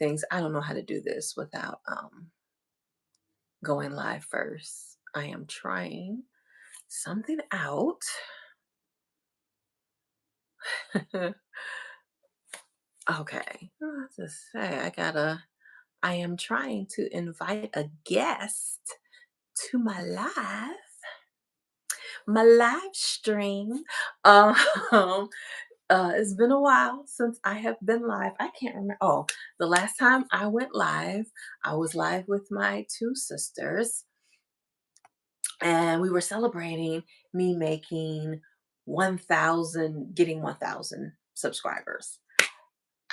things. I don't know how to do this without going live first. I am trying something out. Okay. Let's just say I am trying to invite a guest to my live stream. Um, it's been a while since I have been live. I can't remember. Oh, the last time I went live, I was live with my two sisters, and we were celebrating me making 1,000 subscribers.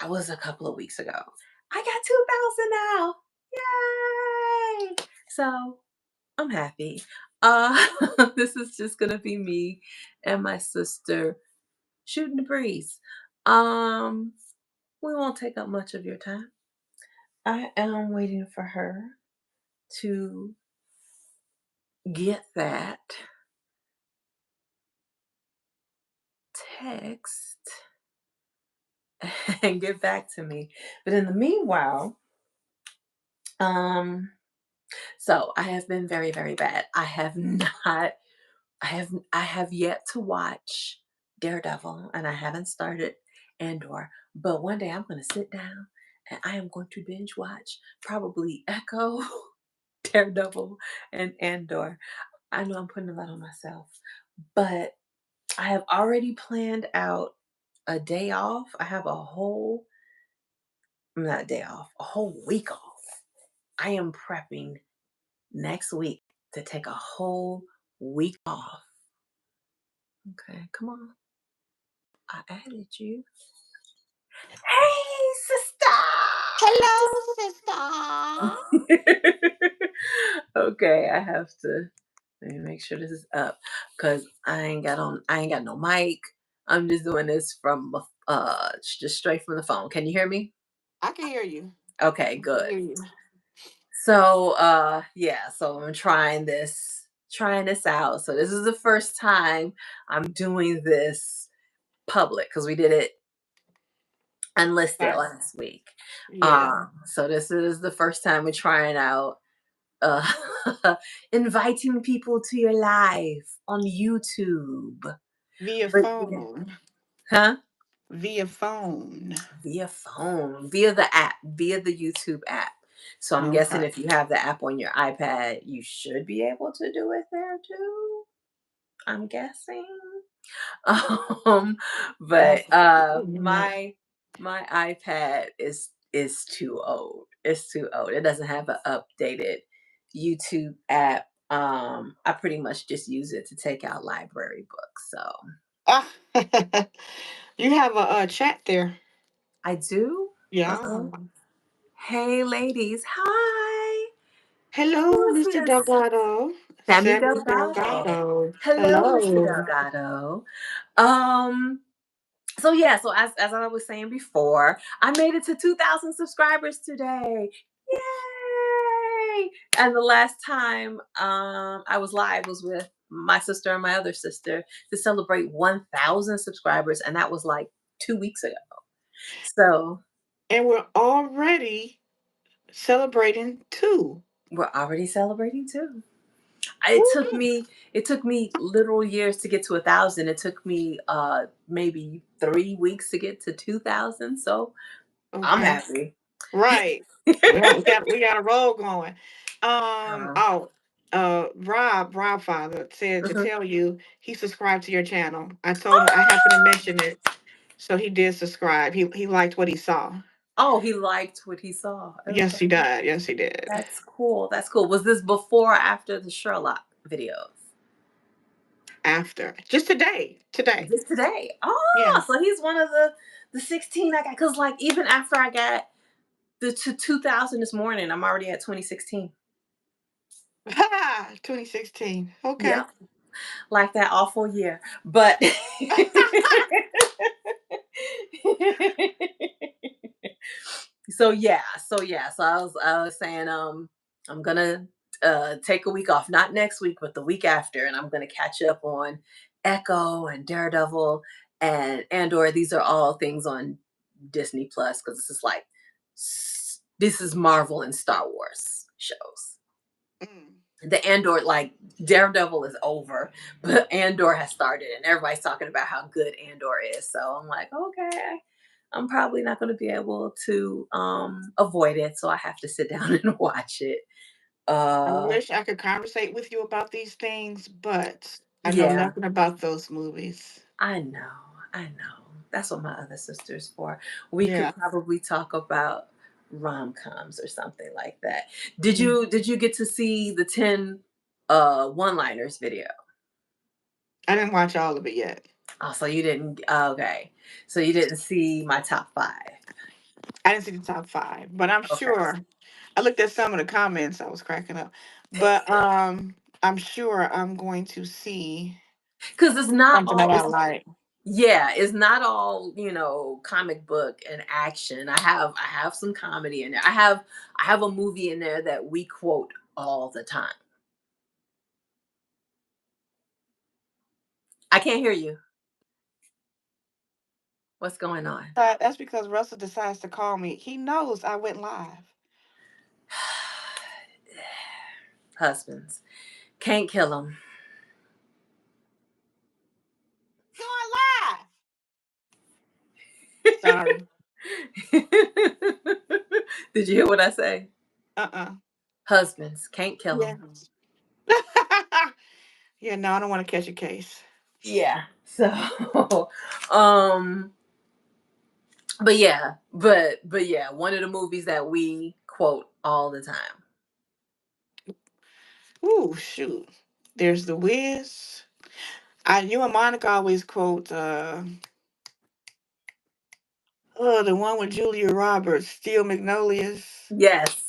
I was a couple of weeks ago. I got 2,000 now. Yay! So I'm happy. Uh, this is just gonna be me and my sister shooting the breeze. Um, we won't take up much of your time. I am waiting for her to get that text and get back to me. But in the meanwhile, um, so I have been very, very bad. I have not I have yet to watch Daredevil, and I haven't started Andor. But one day I'm gonna sit down and I am going to binge watch probably Echo, Daredevil, and Andor. I know I'm putting a lot on myself, but I have already planned out a day off. I have a whole, not a day off, a whole week off. I am prepping next week to take a whole week off. Okay, come on. I added you. Hey, Hello, sister. sister. Okay, I have to let me make sure this is up because I ain't got no mic. I'm just doing this from just straight from the phone. Can you hear me? I can hear you. Okay, I can good. hear you. So yeah, so I'm trying this out. So this is the first time I'm doing this public because we did it unlisted Right. last week. Yeah. So this is the first time we're trying out uh inviting people to your live on YouTube. Via But yeah, phone. huh? Via phone. Via phone, via the app, via the YouTube app. So I'm guessing Okay. if you have the app on your iPad, you should be able to do it there too. I'm guessing. Um, but That's my iPad is too old. It's too old. It doesn't have an updated YouTube app. I pretty much just use it to take out library books. So ah, you have a chat there. I do. Yeah. Uh-oh. Hey ladies, hi. Who Hello, is Mr. this? Delgado. Sammy Sammy Delgado. Delgado. Hello, Mr. Hello. Delgado. Um, so yeah, so as I was saying before, I made it to 2,000 subscribers today. Yay! And the last time I was live was with my sister and my other sister to celebrate 1,000 subscribers, and that was like 2 weeks ago. So And we're already celebrating too. we're already celebrating too. Woo. It took me literal years to get to 1,000. It took me maybe 3 weeks to get to 2,000. So I'm Okay. happy. Right. We got a roll going. Uh, Oh, Rob Father said to mhm. tell you he subscribed to your channel. I told him I happened to mention it, so he did subscribe. He liked what he saw. Oh, he liked what he saw. Yes, he Okay. did. Yes, he did. That's cool. That's cool. Was this before or after the Sherlock videos? After just today, today. Just today. Oh, Yeah. so he's one of the 16 I got. Because like even after I got the to 2,000 this morning, I'm already at 2016. 2016. Okay. Yep. Like that awful year. But so I was saying I'm gonna take a week off, not next week, but the week after, and I'm gonna catch up on Echo and Daredevil and Andor. These are all things on Disney Plus because this is like This is Marvel and Star Wars shows. Mm. The Andor, like Daredevil is over, but Andor has started, and everybody's talking about how good Andor is. So I'm like, okay, I'm probably not going to be able to avoid it, so I have to sit down and watch it. I Uh, wish I could conversate with you about these things, but I know yeah, nothing about those movies. I know, I know. That's what my other sister's for. We could Yeah. probably talk about rom-coms or something like that. Mm. Did you get to see the 10 one-liners video? I didn't watch all of it yet. Oh, so you didn't, okay. So you didn't see my top 5. I didn't see the top five, but I'm Okay. sure I looked at some of the comments. I was cracking up, but I'm sure I'm going to see Because it's not something that all, I it's, like. yeah, it's not all, comic book and action. I have some comedy in there. I have a movie in there that we quote all the time. I can't hear you. What's going on? But that's because Russell decides to call me. He knows I went live. Husbands. Can't kill them. Going live. Sorry. Did you hear what I say? Uh-uh. Husbands. Can't kill Yeah. them. Yeah, no, I don't want to catch a case. Yeah. So, um, but yeah, one of the movies that we quote all the time. Ooh, shoot. There's The Wiz. You and Monica always quote the one with Julia Roberts, Steel Magnolias. Yes.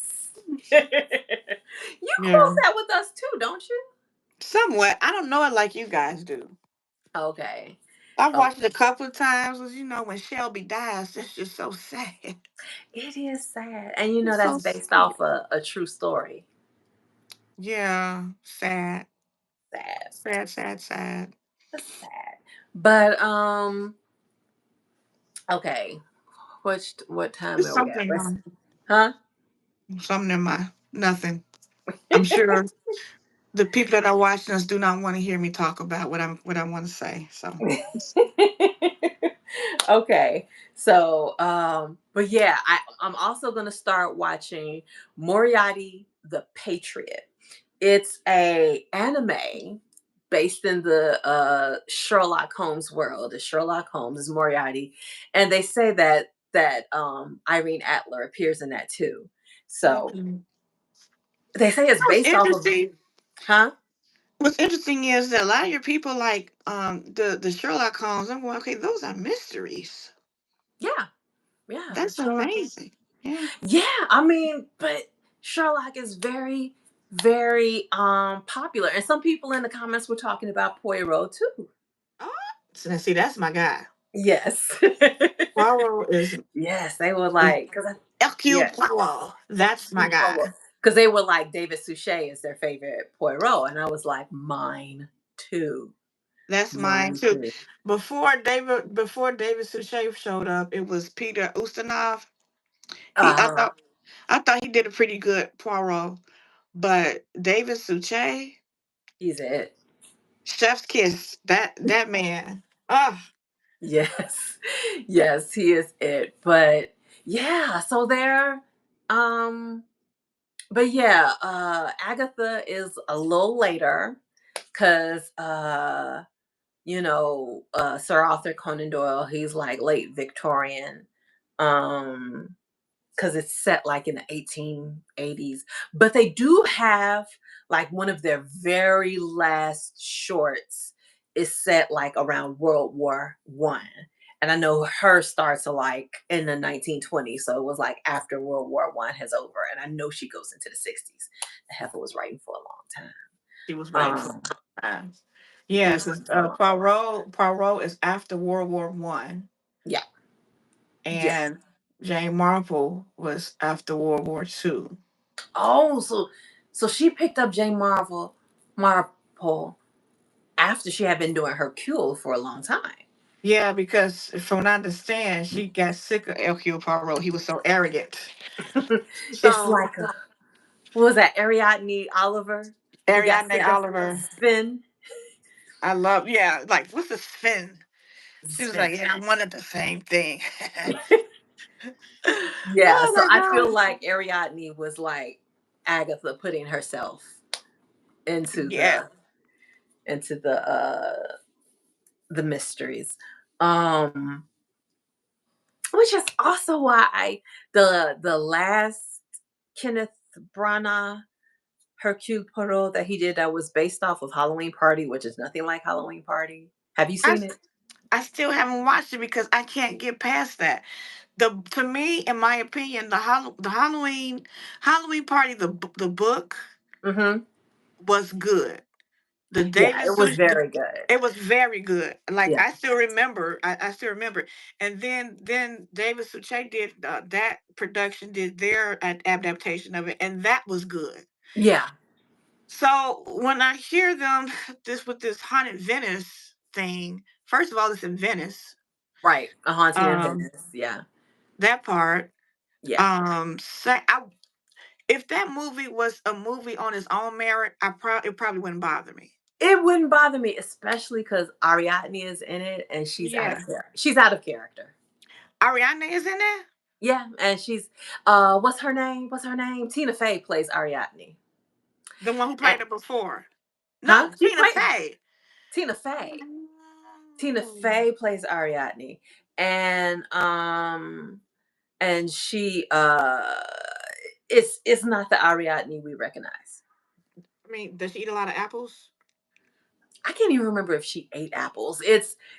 You quote Yeah. that with us too, don't you? Somewhat. I don't know it like you guys do. Okay. I've watched it a Okay. couple of times because when Shelby dies, it's just so sad. It is sad. And It's so that's based sad. off a true story. Yeah, sad. Sad. Sad, sad, sad. That's sad. But okay. What time It's are we at? something Let's, huh? something in my nothing. I'm sure the people that are watching us do not want to hear me talk about what I want to say. So Okay. So, but yeah, I'm also gonna start watching Moriarty the Patriot. It's a anime based in the Sherlock Holmes world. The Sherlock Holmes is Moriarty, and they say that Irene Adler appears in that too. So okay. they say it's What's based off of, interesting huh? What's interesting is that a lot of your people like the Sherlock Holmes. I'm going, okay, those are mysteries. Yeah, yeah. That's Sherlock Holmes. amazing. Yeah. Yeah, I mean, but Sherlock is very, very popular. And some people in the comments were talking about Poirot too. Oh, so now see, that's my guy. Yes. Poirot Yes, they were is like, cause Hercule yeah, Poirot. That's my guy. because they were like David Suchet is their favorite Poirot, and I was like, mine too, That's mine mine too. too. Before David Suchet showed up, it was Peter Ustinov. He Uh huh. I thought he did a pretty good Poirot, but David Suchet, He's it. Chef's kiss. That man. Ah, Yes, yes, he is it. But yeah, so there. Um, but yeah, Agatha is a little later because Sir Arthur Conan Doyle, he's like late Victorian. Um, because it's set like in the 1880s. But they do have like one of their very last shorts is set like around World War I. And I know her starts like in the 1920s. So it was like after World War I has over. And I know she goes into the 60s. The heifer was writing for a long he was writing for time. times. He Yeah, was because writing for a long Poirot is after World War I, Yeah. Yeah. and Jane Marple was after World War II. Oh, so she picked up Jane Marple after she had been doing Hercule for a long time. Yeah, because from what I understand, she got sick of Hercule Poirot. He was so arrogant. It's So like what was that, Ariadne Oliver, who got Ariadne sick of Oliver, Spin? I love. Yeah, like what's the spin? She was Spin. like, yeah, I wanted the same thing. Yeah, Oh so my I feel gosh. like Ariadne was like Agatha putting herself into Yeah. the mysteries. Um which is also why the last Kenneth Branagh Hercule Poirot that he did that was based off of Halloween Party, which is nothing like Halloween Party. Have you I, seen s- it? I still haven't watched it because I can't get past that. The To me, in my opinion, the Halloween party, the book Mhm. was good. The Yeah, David it was Such very good. it was very good. Like Yeah. I still remember. And then David Suchet did that production did their adaptation of it, and that was good. Yeah, So when I hear them this with this haunted Venice thing, first of all, it's in Venice. right. A Haunting in Um, Venice. Yeah. that part. Yeah. If that movie was a movie on its own merit, it probably wouldn't bother me. It wouldn't bother me, especially because Ariadne is in it and she's out Yeah. of character. She's out of character. Ariana is in there? Yeah, and she's what's her name? What's her name? Tina Fey plays Ariadne. The one who And, played her before. huh? No, She Tina played Fey. Tina Fey. Tina Oh. Fey plays Ariadne. And she it's not the Ariadne we recognize. I mean, does she eat a lot of apples? I can't even remember if she ate apples.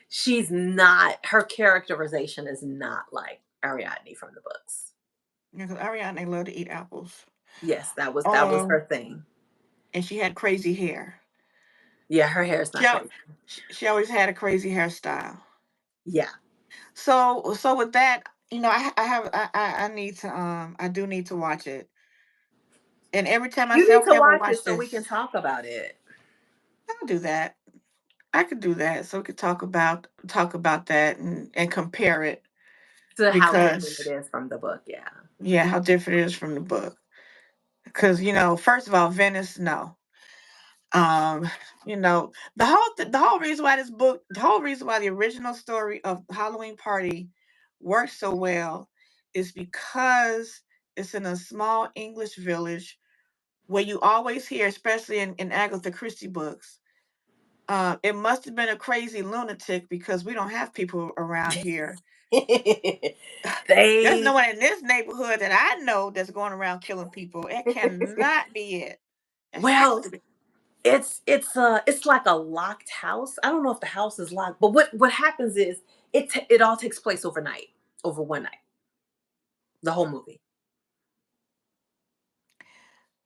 She's not, her characterization is not like Ariadne from the books. Yeah, because Ariana love to eat apples. Yes, that was Um, her thing. and she had crazy hair. Yeah, her hair is She, not al- crazy. she always had a crazy hairstyle. Yeah. So with that, I have I need to I do need to watch it. And every time I You say, need to okay, I'm gonna watch watch it so we can this, talk about it. I'll do that. I could do that, so we could talk about that and compare it To how different it because is from the book, yeah. yeah, how different it is from the book. Because first of all, Venice, no. Um, the whole reason why the whole reason why the original story of Halloween Party works so well is because it's in a small English village where you always hear, especially in Agatha Christie books, it must have been a crazy lunatic because we don't have people around here. There's no They one in this neighborhood that I know that's going around killing people. It cannot be it. It has well, to be. it's like a locked house. I don't know if the house is locked, but what happens is it all takes place overnight, over one night, the whole movie.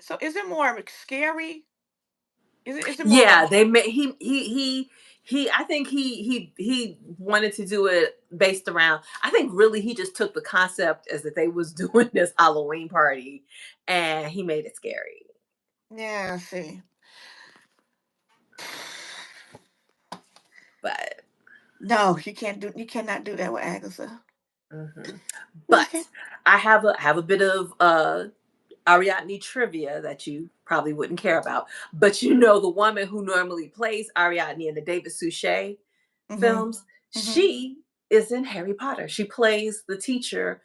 So is it more scary? Is it more of a Yeah, they made he I think he wanted to do it based around, I think really he just took the concept as that they was doing this Halloween party and he made it scary. yeah, see. But No, you cannot do that with Agatha. mhm. You But can't. I have a bit of Ariadne trivia that you probably wouldn't care about. But the woman who normally plays Ariadne in the David Suchet Mm-hmm. films, Mm-hmm. she is in Harry Potter. She plays the teacher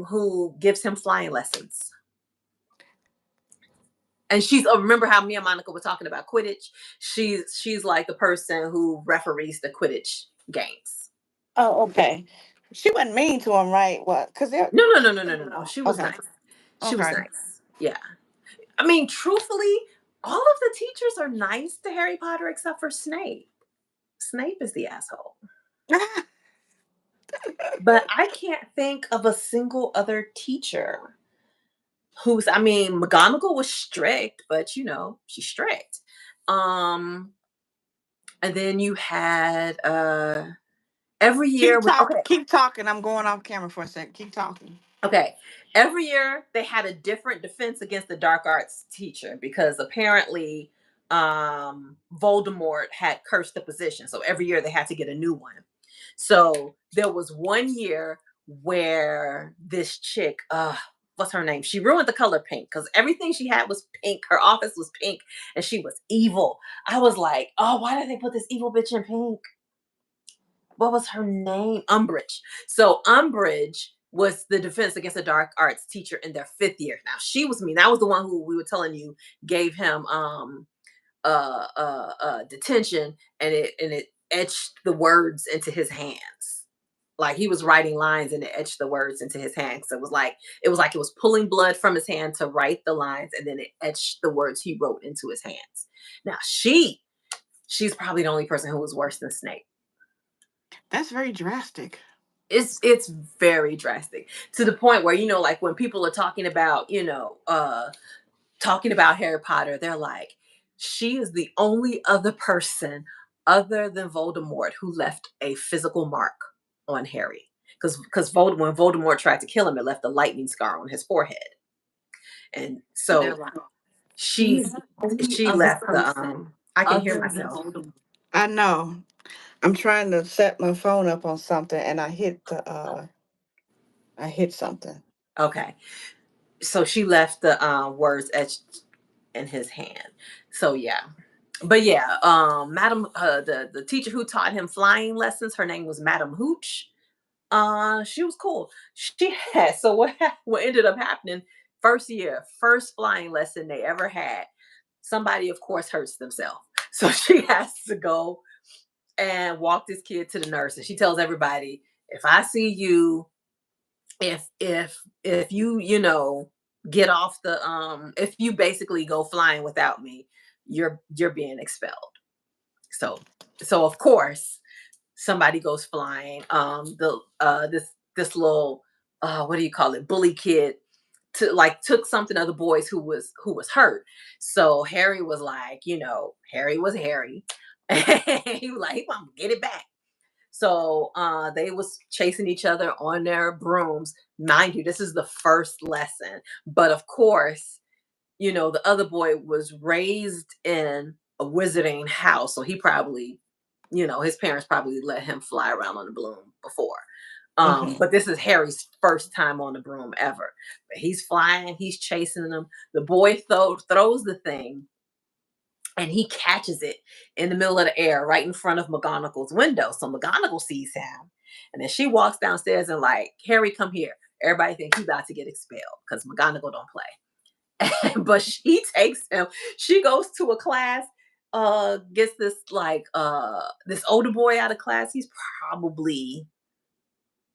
who gives him flying lessons. And she's remember how me and Monica were talking about Quidditch? She's like the person who referees the Quidditch games. Oh, okay. She wasn't mean to him, right? What? Because they're No, no, no, no, no, no, no. She was okay. nice. She was Okay. nice. Yeah. I mean, truthfully, all of the teachers are nice to Harry Potter except for Snape. Snape is the asshole. But I can't think of a single other teacher I mean, McGonagall was strict, but she's strict. Um, and then you had every year keep with talking. Keep talking. I'm going off camera for a second. Keep talking. okay. Every year they had a different defense against the dark arts teacher because apparently Voldemort had cursed the position. So every year they had to get a new one. So there was one year where this chick, what's her name? She ruined the color pink because everything she had was pink. Her office was pink and she was evil. I was like, oh, why did they put this evil bitch in pink? What was her name? Umbridge. So Umbridge was the defense against the dark arts teacher in their 5th year. Now she was mean. That was the one who we were telling you gave him detention, and it etched the words into his hands. Like he was writing lines and it etched the words into his hands. So it was pulling blood from his hand to write the lines, and then it etched the words he wrote into his hands. Now she's probably the only person who was worse than Snape. That's very drastic. It's very drastic to the point where, like when people are talking about, talking about Harry Potter, they're like, she is the only other person other than Voldemort who left a physical mark on Harry. Because when Voldemort tried to kill him, it left a lightning scar on his forehead. And They're so like, she she left the I can hear myself. I know. I'm trying to set my phone up on something and I hit something. Okay. So she left the words etched in his hand. So yeah. But yeah, Madam the teacher who taught him flying lessons, her name was Madam Hooch. She was cool. She had so what ended up happening, first year, first flying lesson they ever had, somebody of course hurts themselves. So she has to go and walk this kid to the nurse, and she tells everybody, if I see you, if you, get off the if you basically go flying without me, you're being expelled. So so of course somebody goes flying. The this little what do you call it? Bully kid took something of the boys who was hurt. So Harry was like, Harry was Harry. And he was like, he gonna get it back. So they was chasing each other on their brooms. Mind you, this is the first lesson. But of course, the other boy was raised in a wizarding house. So he probably, his parents probably let him fly around on the broom before. Hmm. But this is Harry's first time on the broom ever. But he's flying, he's chasing them. The boy throws the thing and he catches it in the middle of the air right in front of McGonagall's window. So McGonagall sees him. And then she walks downstairs and like, Harry, come here. Everybody thinks he's about to get expelled because McGonagall don't play. But she takes him. She goes to a class, gets this older boy out of class. He's probably,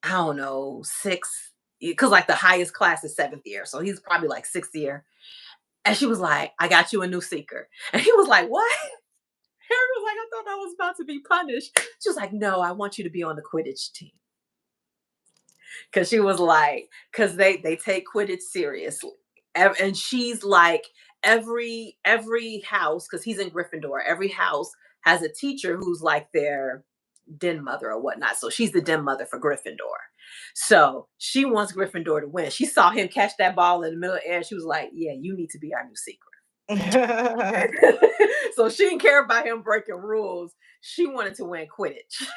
I don't know, 6, because like the highest class is 7th year. So he's probably like 6th year. And she was like, I got you a new seeker. And he was like, what? Harry was like, I thought I was about to be punished. She was like, no, I want you to be on the Quidditch team. Cause she was like, cause they take Quidditch seriously. And she's like, every house, because he's in Gryffindor, every house has a teacher who's like their den mother or whatnot. So she's the den mother for Gryffindor. So she wants Gryffindor to win. She saw him catch that ball in the middle of the air. She was like, yeah, you need to be our new secret. So she didn't care about him breaking rules. She wanted to win Quidditch.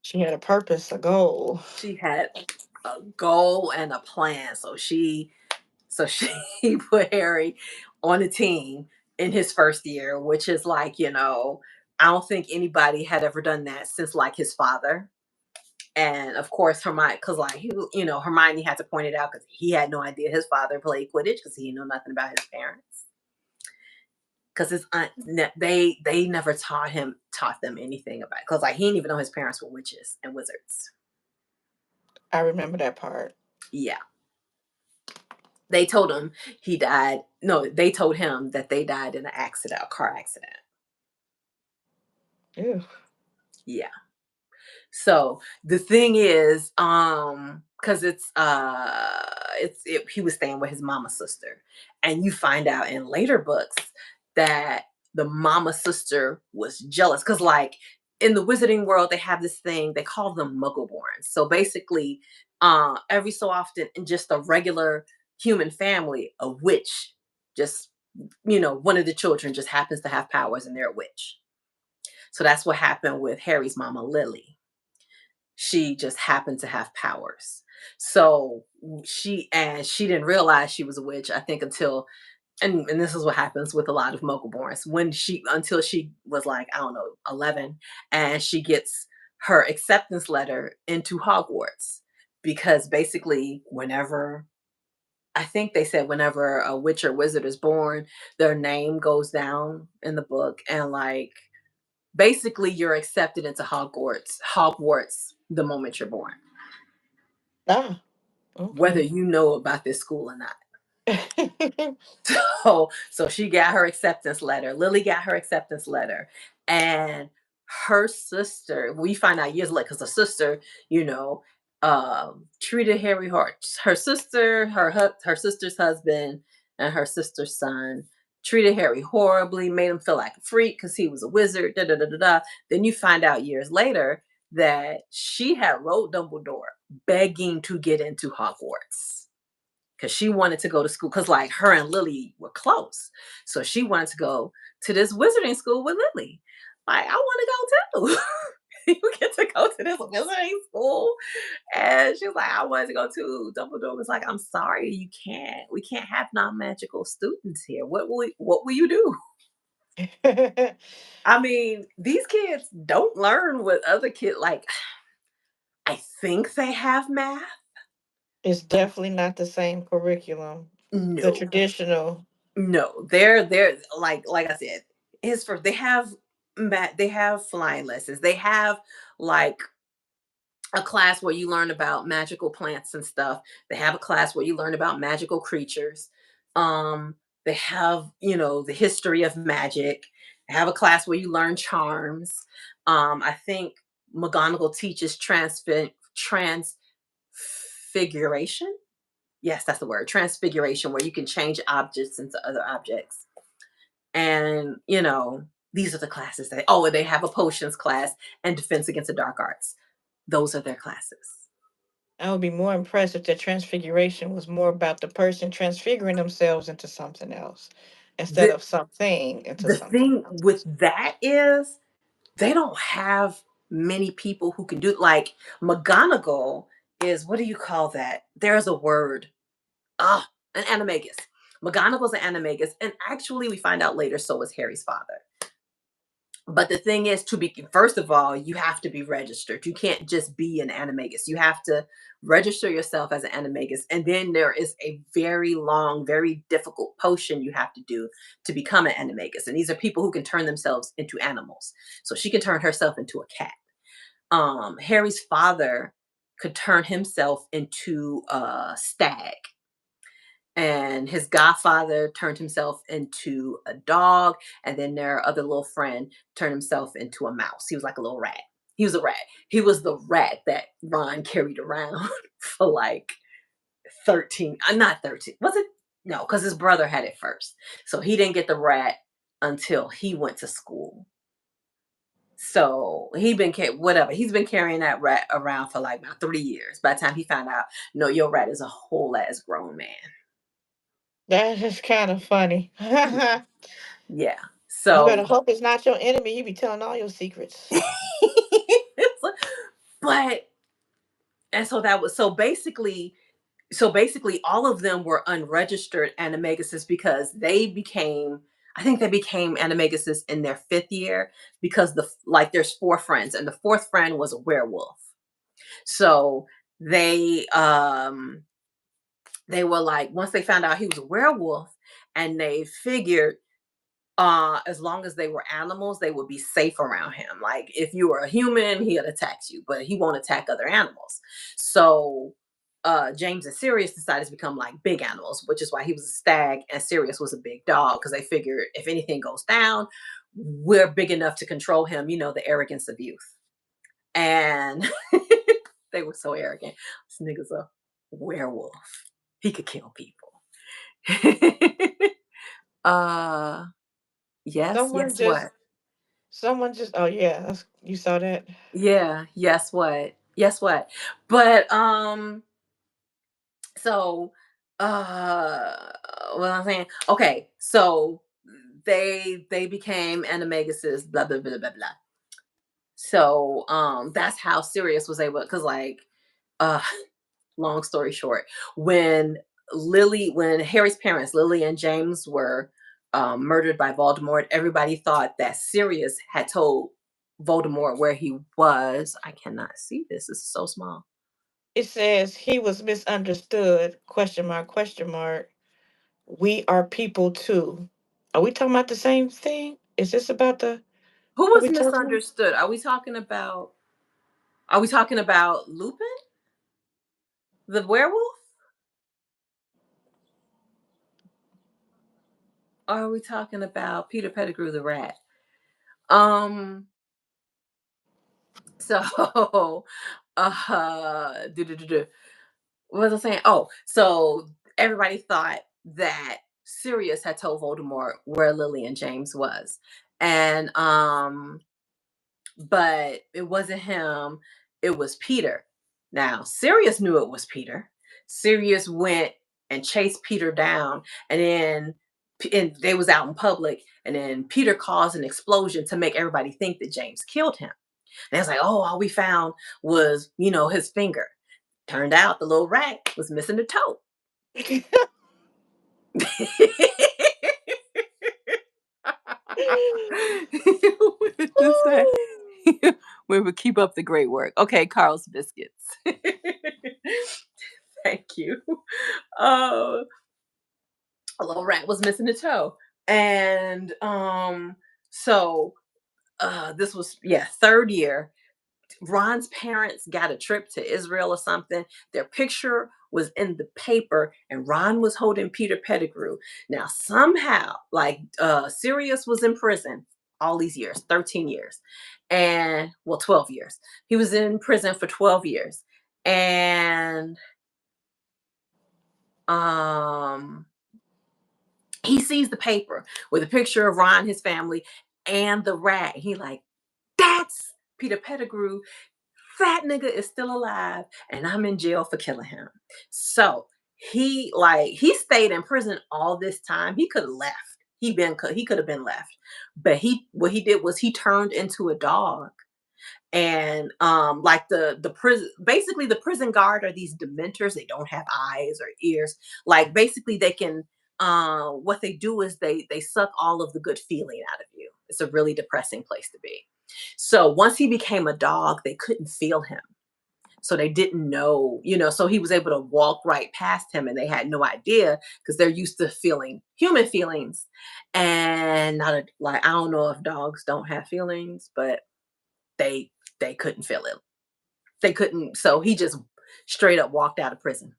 She had a purpose, a goal. She had a goal and a plan. So she put Harry on the team in his first year, which is like, I don't think anybody had ever done that since like his father. And of course, Hermione, because like Hermione had to point it out because he had no idea his father played Quidditch because he knew nothing about his parents. Because his aunt, they never taught them anything about, because like he didn't even know his parents were witches and wizards. I remember that part. Yeah, they told him he died. No, they told him that they died in an accident, a car accident. Ew. Yeah. So the thing is, because he was staying with his mama sister, and you find out in later books that the mama sister was jealous because, like, in the wizarding world, they have this thing they call them Muggleborns. So basically, every so often, in just a regular human family, a witch just one of the children just happens to have powers and they're a witch. So that's what happened with Harry's mama Lily. She just happened to have powers. So she didn't realize she was a witch, I think, until and this is what happens with a lot of Muggleborns when she until she was like, I don't know, 11, and she gets her acceptance letter into Hogwarts because basically whenever I think they said whenever a witch or wizard is born, their name goes down in the book, and like basically you're accepted into Hogwarts the moment you're born, Ah, whether okay. you know about this school or not. So she got her acceptance letter. Lily got her acceptance letter, and her sister. We find out years later because the sister, you know, treated Harry hard. Her sister, her sister's husband, and her sister's son treated Harry horribly. Made him feel like a freak because he was a wizard. Da da da da da. Then you find out years later that she had wrote Dumbledore begging to get into Hogwarts because she wanted to go to school because like her and Lily were close. So she wanted to go to this wizarding school with Lily. Like, I want to go too. You get to go to this wizarding school. And she was like, I wanted to go too. Dumbledore was like, I'm sorry, you can't. We can't have non-magical students here. What will you do? I mean, these kids don't learn what other kids like. I think they have math. It's definitely not the same curriculum. The No, traditional. no, they're like I said, is for they have flying lessons. They have like a class where you learn about magical plants and stuff. They have a class where you learn about magical creatures. Um, they have, the history of magic. They have a class where you learn charms. I think McGonagall teaches transfiguration. Yes, that's the word. Transfiguration, where you can change objects into other objects. And, these are the classes and they have a potions class and defense against the dark arts. Those are their classes. I would be more impressed if the transfiguration was more about the person transfiguring themselves into something else instead The of something into the something thing with else. that is they don't have many people who can do like McGonagall is what do you call that? There's a word. An animagus. McGonagall's an animagus, and actually we find out later so is Harry's father. But the thing is, to be first of all, you have to be registered. You can't just be an animagus. You have to register yourself as an animagus, and then there is a very long, very difficult potion you have to do to become an animagus. And these are people who can turn themselves into animals. So she can turn herself into a cat. Harry's father could turn himself into a stag, and his godfather turned himself into a dog, and then their other little friend turned himself into a mouse. He was like a little rat. He was a rat. He was the rat that Ron carried around for like 13, not 13, was it? No, because his brother had it first. So he didn't get the rat until he went to school. So whatever. He's been carrying that rat around for like about 3 years. By the time he found out, no, your rat is a whole ass grown man. That is kind of funny. You Yeah. better So hope it's not your enemy. You be telling all your secrets. but and so that was so basically all of them were unregistered animaguses because I think they became animaguses in their fifth year because there's four friends and the fourth friend was a werewolf. So they were like once they found out he was a werewolf and they figured as long as they were animals, they would be safe around him. Like if you were a human, he'll attack you, but he won't attack other animals. So James and Sirius decided to become like big animals, which is why he was a stag and Sirius was a big dog because they figured if anything goes down, we're big enough to control him. The arrogance of youth, and they were so arrogant. This nigga's a werewolf. He could kill people. uh, yes, Someone yes, just, what? someone just. Oh yeah, you saw that. Yeah, yes what? Yes what? But, so, uh, what I'm saying? Okay, so they became animaguses, blah, blah, blah, blah, blah. So that's how Sirius was able, because like uh long story short, when when Harry's parents, Lily and James, were murdered by Voldemort, everybody thought that Sirius had told Voldemort where he was. I cannot see this. It's so small. It says he was misunderstood. Question mark, question mark. We are people too. Are we talking about the same thing? Is this about the Who what was we talking about? misunderstood? Are we talking about Lupin, the werewolf? Or are we talking about Peter Pettigrew, the rat? Um, so do. What was I saying? Oh, so everybody thought that Sirius had told Voldemort where Lily and James was. And but it wasn't him, it was Peter. Now, Sirius knew it was Peter. Sirius went and chased Peter down, and then and they was out in public, and then Peter caused an explosion to make everybody think that James killed him. And it's like, oh, all we found was, his finger. Turned out the little rat was missing a toe. Just say, we would keep up the great work. Okay, Carl's biscuits. Thank you. Uh, a little rat was missing a toe, and so this was, yeah, third year. Ron's parents got a trip to Israel or something. Their picture was in the paper, and Ron was holding Peter Pettigrew. Now, somehow, like Sirius was in prison all these years, 13 years, and well, 12 years. He was in prison for 12 years. And um he sees the paper with a picture of Ron, his family, and the rat. He like, that's Peter Pettigrew. That nigga is still alive, and I'm in jail for killing him. So he stayed in prison all this time. He could have left. He could have been left. But he what he did was he turned into a dog. And like the prison, basically the prison guard are these dementors. They don't have eyes or ears. Like basically they can what they do is they suck all of the good feeling out of you. It's a really depressing place to be. So once he became a dog, they couldn't feel him. So they didn't know, so he was able to walk right past him, and they had no idea because they're used to feeling human feelings. And not like, I don't know if dogs don't have feelings, but they they couldn't feel it. They couldn't. So he just straight up walked out of prison.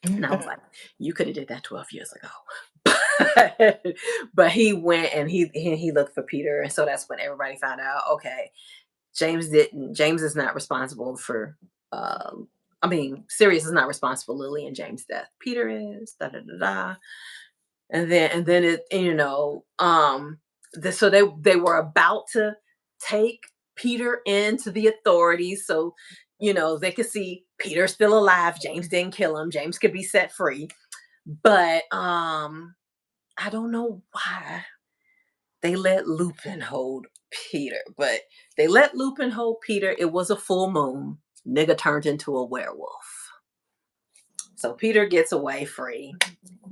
And I was like, you could have did that 12 years ago. But he went and he looked for Peter. And so that's when everybody found out, okay, James is not responsible for Sirius is not responsible for Lily and James' death. Peter is, da da da da. And then so they were about to take Peter into the authorities, so they could see Peter's still alive. James didn't kill him. James could be set free. But I don't know why they let Lupin hold Peter, but they let Lupin hold Peter. It was a full moon. Nigga turned into a werewolf. So Peter gets away free.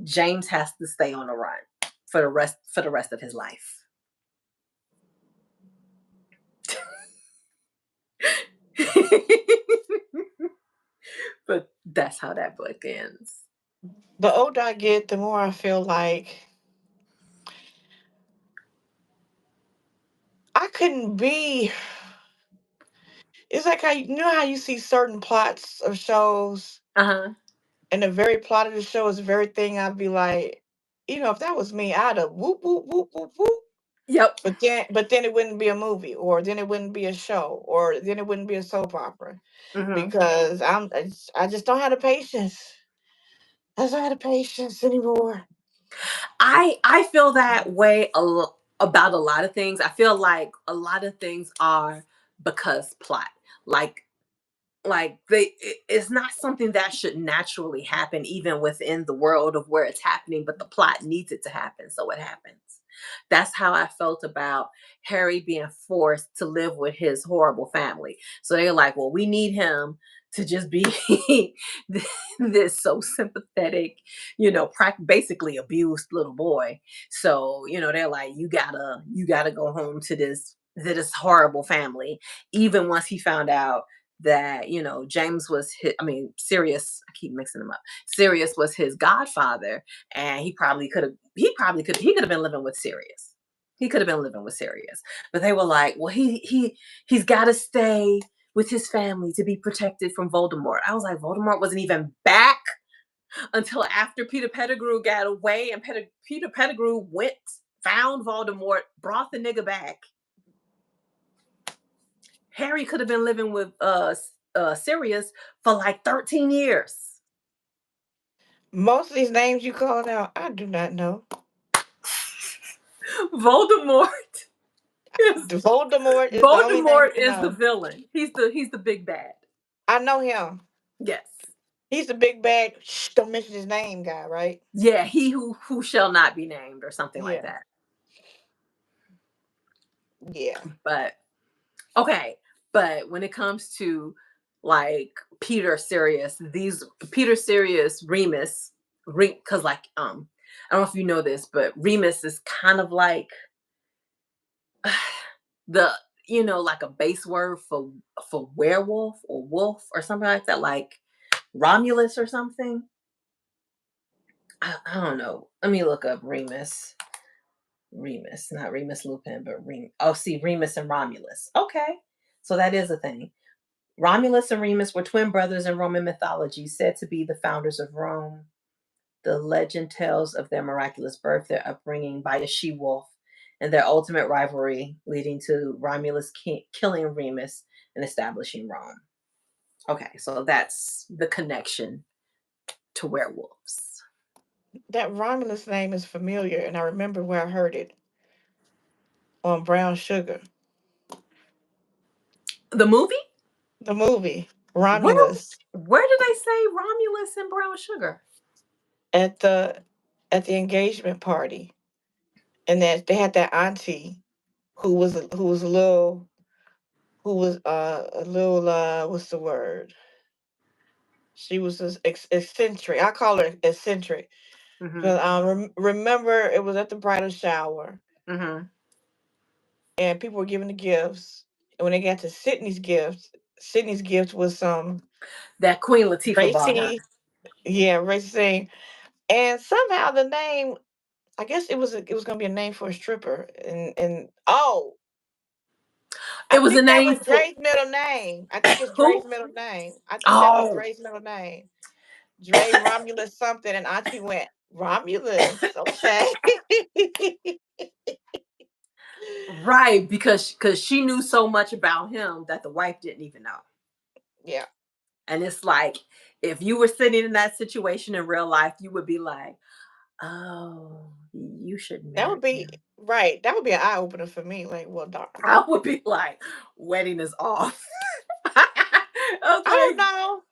James has to stay on the run for the rest of his life. But that's how that book ends. The older I get, the more I feel like I couldn't be. It's like how you see certain plots of shows, Uh-huh. and the very plot of the show is the very thing I'd be like, if that was me, I'd have whoop whoop whoop whoop whoop. Yep. But then it wouldn't be a movie, or then it wouldn't be a show, or then it wouldn't be a soap opera, Hmm. because I just don't have the patience. I just don't have the patience anymore. I feel that way about a lot of things. I feel like a lot of things are because plot. Like it's not something that should naturally happen even within the world of where it's happening, but the plot needs it to happen, so it happens. That's how I felt about Harry being forced to live with his horrible family. So they're like, well, we need him to just be this so sympathetic, basically abused little boy. So, they're like, you gotta go home to this horrible family. Even once he found out that, James was I mean, Sirius, I keep mixing them up. Sirius was his godfather, and he could have been living with Sirius. He could have been living with Sirius. But they were like, well, he's gotta stay with his family to be protected from Voldemort. I was like, Voldemort wasn't even back until after Peter Pettigrew got away, and Peter Pettigrew found Voldemort, brought the nigga back. Harry could have been living with Sirius for like 13 years. Most of these names you called out, I do not know. Voldemort is Voldemort is the only name Voldemort I is the know. villain. He's the big bad. I know him. Yes. He's the big bad. Shh, don't mention his name, guy. Right? Yeah, he who shall not be named or something like Yeah. that. Yeah. But okay, but when it comes to like Peter Sirius, Peter Sirius, Remus, because like I don't know if you know this, but Remus is kind of like the like a base word for werewolf or wolf or something like that, like Romulus or something. I don't know. Let me look up Remus. Remus, not Remus Lupin, but see, Remus and Romulus. Okay, so that is a thing. Romulus and Remus were twin brothers in Roman mythology, said to be the founders of Rome. The legend tells of their miraculous birth, their upbringing by a she wolf, and their ultimate rivalry, leading to Romulus killing Remus and establishing Rome. Okay, so that's the connection to werewolves. That Romulus name is familiar, and I remember where I heard it on Brown Sugar, The movie? the movie Where Romulus, where did they say Romulus and brown sugar? at the engagement party, and that they had that auntie who was a little what's the word? She was just eccentric. I call her eccentric Hmm. because I remember it was at the bridal shower, Hmm. and people were giving the gifts. And when they got to Sydney's gift was some That Queen Latifah bought her. racy, yeah, racy. And somehow the name, I guess it was gonna be a name for a stripper, and I It was a think that name was for Dre's middle name. I think it's Dre's who? middle name. I think that was Oh, Dre's middle name. Dre Romulus something, and Auntie went Romulus. Okay. right, because she knew so much about him that the wife didn't even know. Yeah, And it's like if you were sitting in that situation in real life, you would be like, "Oh, you should that marry would be him." right. That would be an eye opener for me. Like, well, darn. I would be like, "Wedding is off." I was I don't like, know.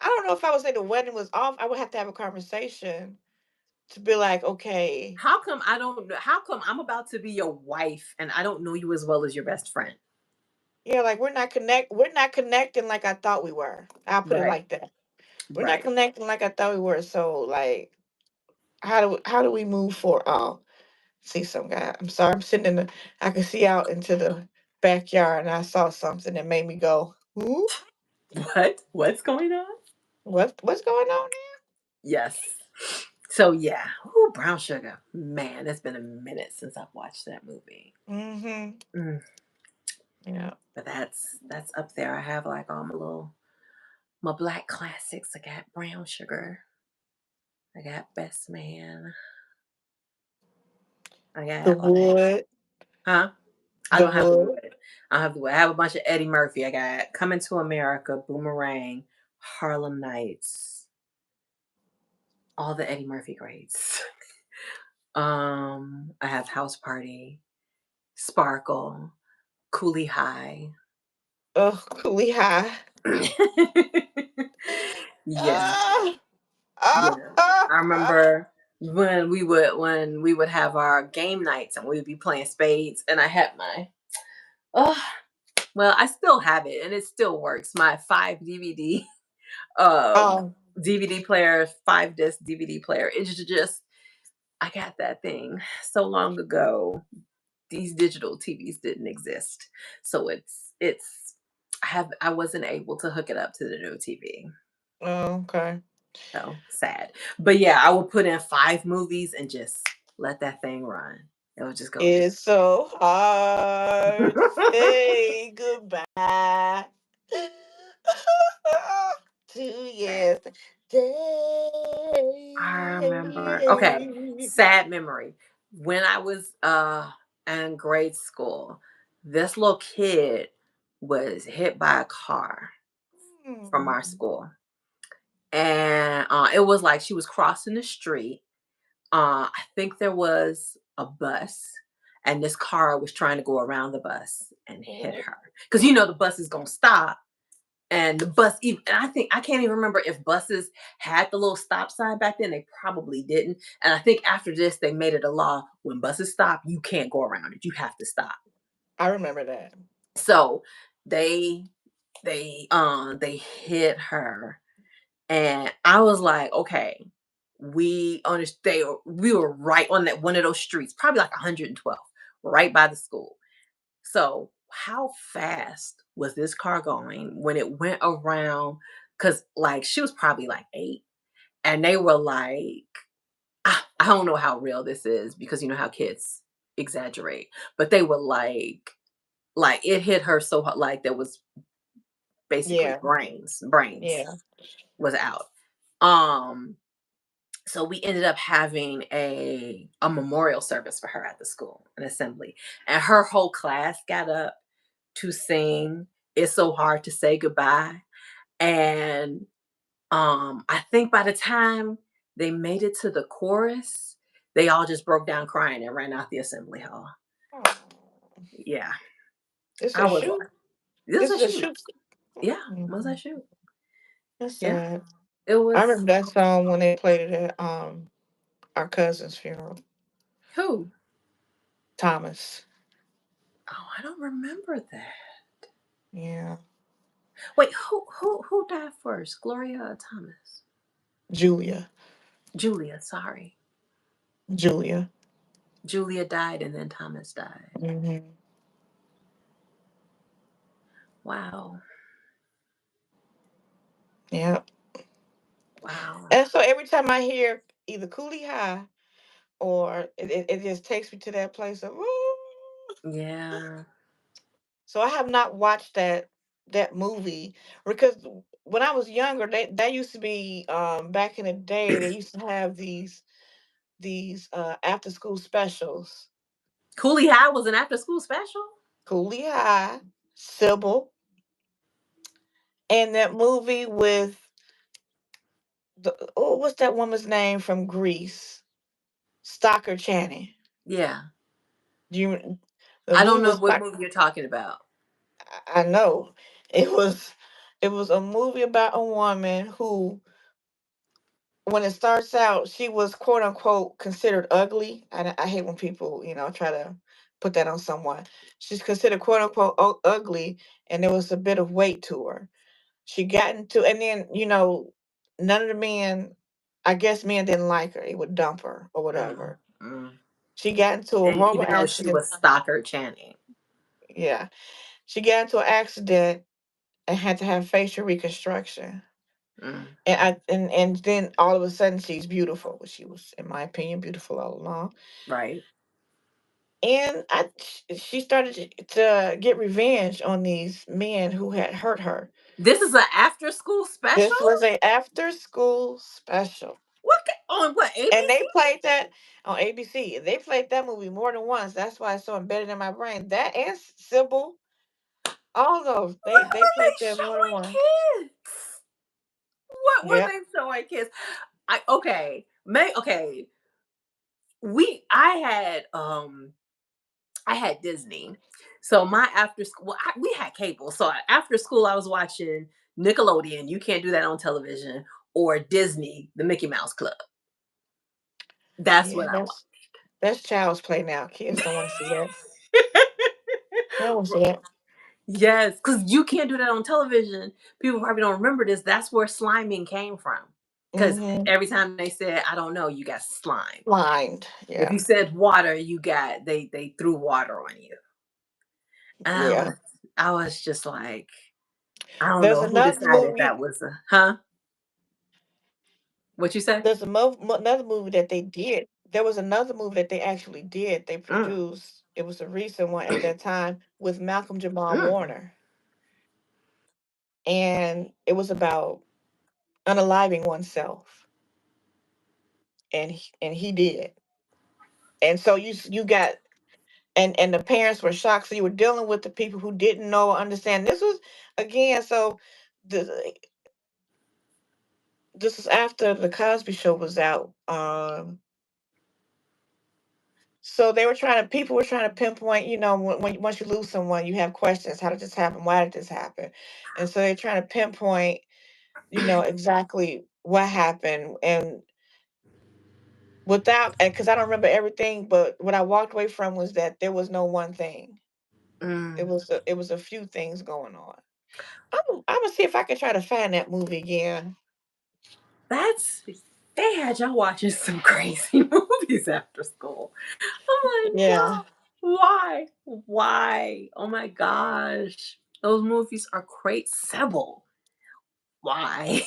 I don't know if I would say the wedding was off. I would have to have a conversation to be like, okay, "How come I don't know? How come I'm about to be your wife and I don't know you as well as your best friend?" yeah, like we're not connecting like I thought we were. I'll put it Right, like that. We're not right. connecting like I thought we were. So like, how do we move forward? Oh, see some guy. I'm sorry. I'm sitting in the. I can see out into the backyard, and I saw something that made me go, "Who? What? What's going on? What's going on Yes. So yeah, ooh, Brown Sugar. Man, it's been a minute since I've watched that movie. there?" Mm-hmm. Mm, Yeah. but that's up there. I have like all my black classics. I got Brown Sugar. I got Best Man. I The got all that. wood. Huh? I The don't have the wood. wood. I don't have the wood. I have a bunch of Eddie Murphy. I got Coming to America, Boomerang, Harlem Nights, all the Eddie Murphy greats. I have House Party, Sparkle, Coolie High. Oh, Cooley High. Yeah, Ah, ah, yeah. ah, I ah. remember. when we would have our game nights and we would be playing spades, and I had my oh well, I still have it and it still works. My 5 DVD um Oh, DVD player, 5 disc DVD player. It's just I got that thing so long ago. These digital TVs didn't exist. So it's I wasn't able to hook it up to the new TV. oh, okay. So sad. But yeah, I would put in 5 movies and just let that thing run. It would just go. It's so hard to say goodbye to yesterday. I remember. Okay, sad memory. When I was in grade school, this little kid was hit by a car from our Mm. school. And it was like she was crossing the street. I think there was a bus, and this car was trying to go around the bus and hit Oh, her. Because you know the bus is gonna stop, and the bus even and I can't even remember if buses had the little stop sign back then. They probably didn't. And I think after this they made it a law when buses stop, you can't go around it. You have to stop. I remember that. So they they hit her, and I was like, okay, we understand. We were right on that one of those streets, probably like 112, right by the school. So how fast was this car going when it went around? Because like she was probably like 8, and they were like, I don't know how real this is because you know how kids exaggerate, but they were like it hit her so hard, like there was basically Yeah, brains yeah. was out. Um, so we ended up having a memorial service for her at the school, an assembly, and her whole class got up to sing "It's So Hard to Say Goodbye." And I think by the time they made it to the chorus, they all just broke down crying and ran out the assembly hall. Oh, Yeah, it's I a was shoot. like, "This is This a is a shoot." shoot. Yeah, was Mm, a shoot. that's Yeah, sad. it I was. remember that song when they played it at our cousin's funeral. Who? Thomas. Oh, I don't remember that. Yeah. Wait, who died first? Gloria or Thomas? Julia. Julia, sorry. Julia. Julia died and then Thomas died. Hmm. Wow. Yeah. Wow. And so every time I hear either Coolie High or it just takes me to that place of ooh. Yeah. So I have not watched that movie because when I was younger, that used to be back in the day. They used to have these after school specials. Cooley High was an after school special? Cooley High, Sybil, and that movie with what's that woman's name from Greece? Stocker Channing. Yeah. Do you? The I movie don't know was what about. movie you're talking about. I know it was a movie about a woman who when it starts out, she was quote unquote considered ugly. I hate when people, try to put that on someone. She's considered quote unquote ugly, and there was a bit of weight to her. She got into, and then, none of the men, I guess men didn't like her. He would dump her or Mm, whatever. mm. She got into a And horrible even though she accident. was Stalker Channing. Yeah. She got into an accident and had to have facial reconstruction. Mm, And then all of a sudden she's beautiful. She was, in my opinion, beautiful all along. right. And she started to get revenge on these men who had hurt her. This is an after school special? This was a after school special. On what, And ABC? they played that on ABC. They played that movie more than once. That's why it's so embedded in my brain. That and Sybil, all of those. What They were played they that more than once. showing kids? What were Yeah. they showing kids? Okay. I had Disney. So my after school, well, we had cable. So after school, I was watching Nickelodeon. You can't do that on television, or Disney, the Mickey Mouse Club. That's Yeah, what I that's child's play now. Kids don't want to see that. They don't want to see watched. that. Yes, because you can't do that on television. People probably don't remember this. That's where sliming came from. Because Mm-hmm. every time they said, I don't know, you got slime. Blind. If Yeah. you said water, you got they threw water on you. And Yeah. I was just like, I don't There's know who another decided movie. that was a huh? What you say? There's another movie that they did. There was another movie that they actually did. They Mm, produced. It was a recent one at that time with Malcolm Jamal mm, Warner, and it was about unaliving oneself, and he did. And so you got and the parents were shocked. So you were dealing with the people who didn't know or understand. This was again. So the this was after the Cosby Show was out. So they were trying to, people were trying to pinpoint, when once you lose someone, you have questions. How did this happen? Why did this happen? And so they're trying to pinpoint, exactly what happened. And because I don't remember everything, but what I walked away from was that there was no one thing. mm. It was a few things going on. I'm gonna see if I can try to find that movie again. That's they had y'all watching some crazy movies after school. I'm like, Yeah. why? Why? Oh my gosh. Those movies are great. Sybil. Why?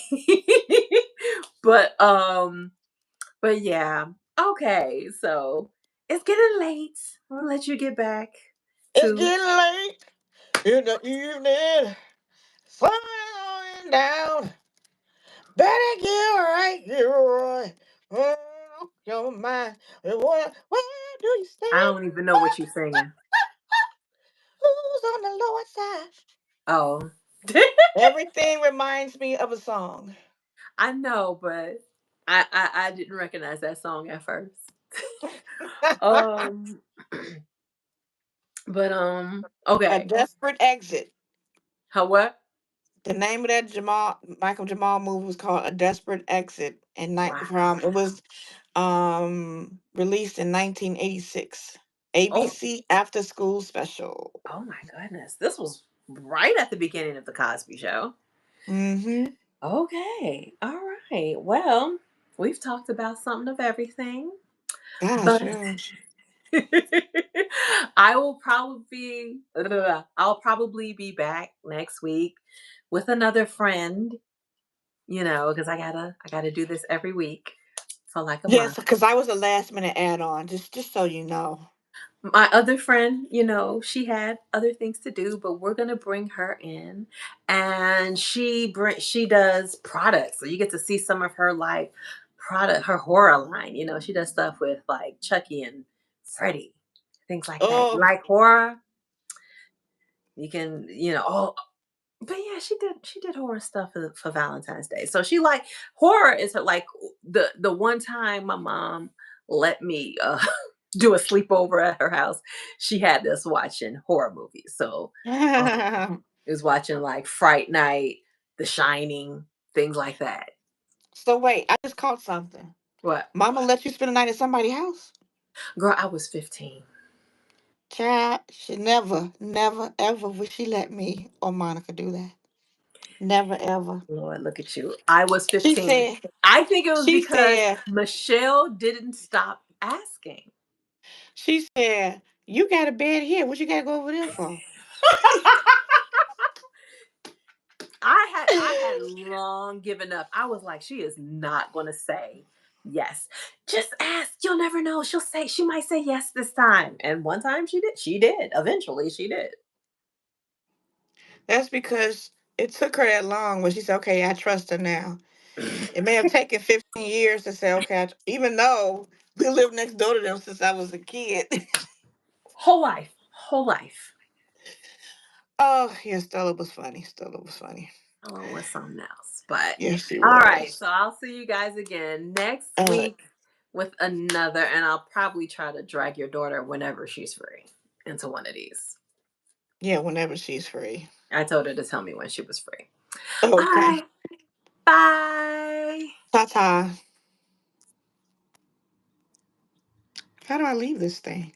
but um, but yeah. Okay, so it's getting late. I'll let you get back It's to getting late in the evening. Slowing down. Better get right, Gilroy. Oh, your mind. Where do you I stand? don't even know what you're singing. Who's on the lower side? Oh. Everything reminds me of a song. I know, but I didn't recognize that song at first. um A okay. Desperate Exit. How what? The name of that Michael Jamal movie was called A Desperate Exit, and Wow. it was released in 1986. Oh, ABC After School Special. oh my goodness. This was right at the beginning of the Cosby show. Mm-hmm. Okay. All right. Well, we've talked about something of everything, Gosh, but yeah. I will I'll probably be back next week with another friend, because I gotta do this every week for like a Yes, month. because I was a last minute add on, just so you know. My other friend, she had other things to do, but we're gonna bring her in, and she does products, so you get to see some of her like her horror line. She does stuff with like Chucky and Freddy, things like that. You Oh, like horror? You can, oh, but yeah, she did horror stuff for Valentine's Day. So she like horror is her like the one time my mom let me do a sleepover at her house, she had us watching horror movies. So it was watching like Fright Night, The Shining, things like that. so wait, I just caught something. What? Mama let you spend the night at somebody's house? Girl, I was 15. Child, she never, never, ever would she let me or Monica do that. Never, ever. Lord, look at you. I was She 15. said, I think it was she because said, Michelle didn't stop asking. she said, you got a bed here. What you gotta go over there for? I had long given up. I was like, she is not gonna say yes. Just ask. You'll never know. She might say yes this time. And one time she did. She did. Eventually she did. That's because it took her that long, but she said, okay, I trust her now. It may have taken 15 years to say, okay, even though we lived next door to them since I was a kid. Whole life. Whole life. Oh, yeah, Stella was funny. Stella was funny. Along with something else. But Yes, she all right. was. So I'll see you guys again next Uh, week with another, and I'll probably try to drag your daughter whenever she's free into one of these. yeah, whenever she's free. I told her to tell me when she was free. All Okay. right. Bye. Ta ta. How do I leave this thing?